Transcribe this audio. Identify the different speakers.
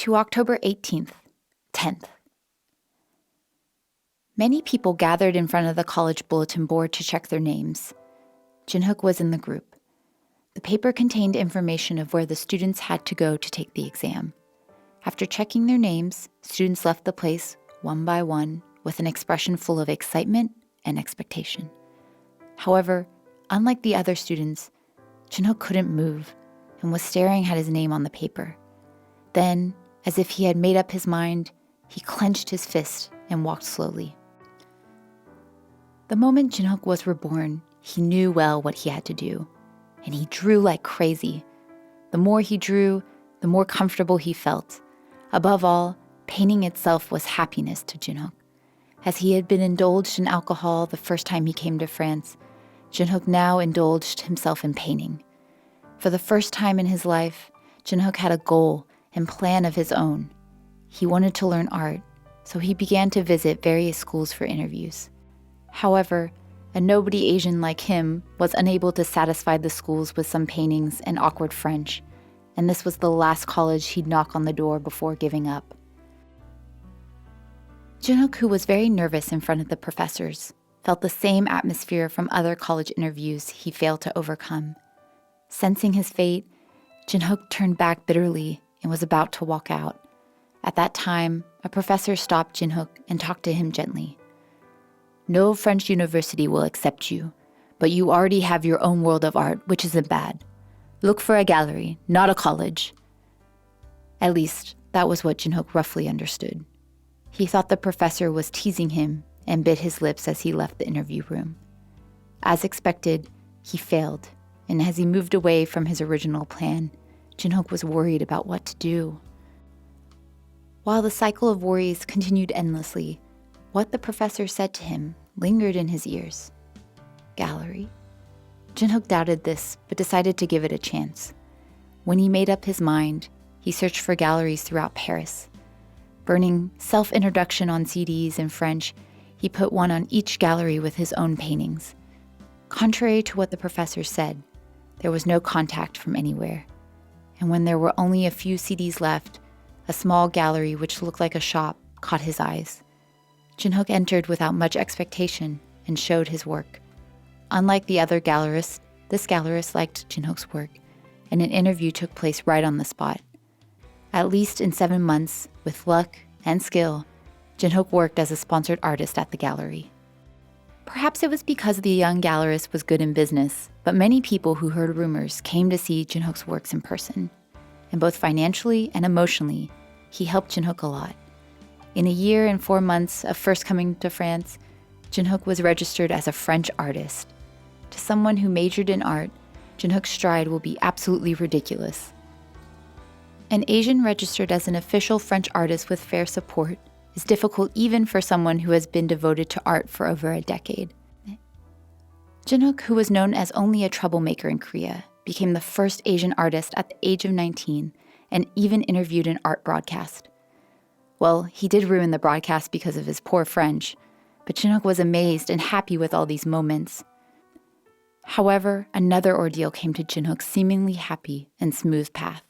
Speaker 1: To October 18th, 10th. Many people gathered in front of the college bulletin board to check their names. Jinhook was in the group. The paper contained information of where the students had to go to take the exam. After checking their names, students left the place one by one with an expression full of excitement and expectation. However, unlike the other students, Jinhook couldn't move and was staring at his name on the paper. Then, as if he had made up his mind, he clenched his fist and walked slowly. The moment Jinhook was reborn, he knew well what he had to do, and he drew like crazy. The more he drew, the more comfortable he felt. Above all, painting itself was happiness to Jinhook. As he had been indulged in alcohol the first time he came to France, Jinhook now indulged himself in painting. For the first time in his life, Jinhook had a goal and plan of his own. He wanted to learn art, so he began to visit various schools for interviews. However, a nobody Asian like him was unable to satisfy the schools with some paintings and awkward French, and this was the last college he'd knock on the door before giving up. Jinhook, who was very nervous in front of the professors, felt the same atmosphere from other college interviews he failed to overcome. Sensing his fate, Jinhook turned back bitterly and was about to walk out. At that time, a professor stopped Jinhook and talked to him gently. "No French university will accept you, but you already have your own world of art, which isn't bad. Look for a gallery, not a college." At least, that was what Jinhook roughly understood. He thought the professor was teasing him and bit his lips as he left the interview room. As expected, he failed, and as he moved away from his original plan, Jinhook was worried about what to do. While the cycle of worries continued endlessly, what the professor said to him lingered in his ears. Gallery? Jinhook doubted this, but decided to give it a chance. When he made up his mind, he searched for galleries throughout Paris. Burning self-introduction on CDs in French, he put one on each gallery with his own paintings. Contrary to what the professor said, there was no contact from anywhere. And when there were only a few CDs left, a small gallery which looked like a shop caught his eyes. Jinhook entered without much expectation and showed his work. Unlike the other gallerists, this gallerist liked Jinhook's work, and an interview took place right on the spot. At least in 7 months, with luck and skill, Jinhook worked as a sponsored artist at the gallery. Perhaps it was because the young gallerist was good in business, but many people who heard rumors came to see Jinhook's works in person. And both financially and emotionally, he helped Jinhook a lot. In a year and 4 months of first coming to France, Jinhook was registered as a French artist. To someone who majored in art, Jinhook's stride will be absolutely ridiculous. An Asian registered as an official French artist with fair support is difficult even for someone who has been devoted to art for over a decade. Jinhook, who was known as only a troublemaker in Korea, became the first Asian artist at the age of 19 and even interviewed an art broadcast. Well, he did ruin the broadcast because of his poor French, but Jinhook was amazed and happy with all these moments. However, another ordeal came to Jinhook's seemingly happy and smooth path.